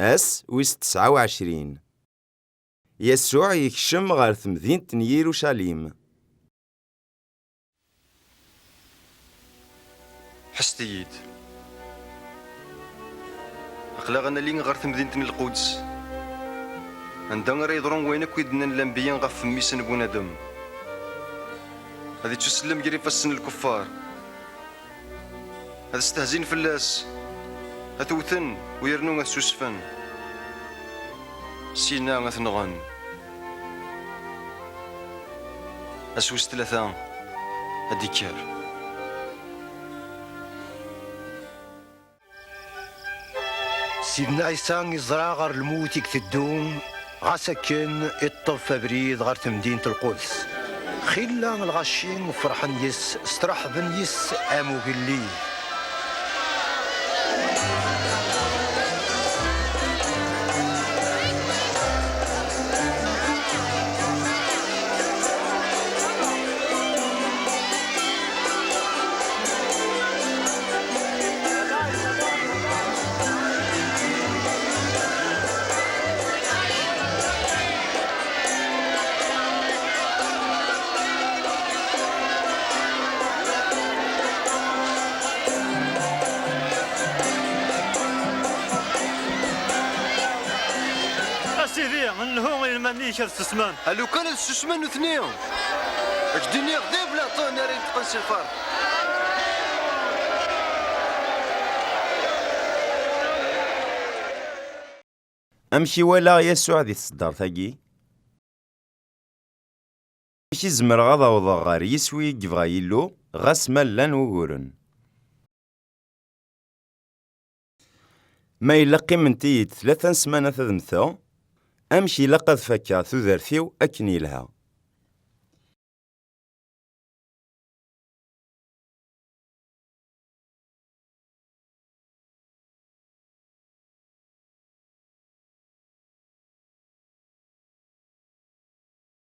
ويس 29. يسوع يكشم غار تمدينة يروشاليم. حستيد أخلاق أنا لين غار تمدينة القدس عندنا ريضرون وين كويدنا الأنبياء غف ميسن بنادم هذه تسلم جري فسن الكفار هذا استهزين فلاس هتوثن ويرنو غسوسفن سينا غثنغن أسوس 3 هديكار. سيدنا عيسى يزرع غير الموت يكتدوم غاسكن الطف بريد غير مدينة القدس خلا الغشين وفرحان يس استرحبن يس امو بالليل. سيدي من هو المانيش السسمان هلو كان السسمان اثنين اجديني غديب لا طوني راه يتقنسي الفار. أمشي ولا يسوع دي الصدار ثاقي ماشي زمر غاضا وضا غار يسوي يبغى يلو غاس مالان وغورن ما إلا قيمنتي 3 سمانات ذمثا أمشي لقد فكا ثوذرثيو أكن يلها.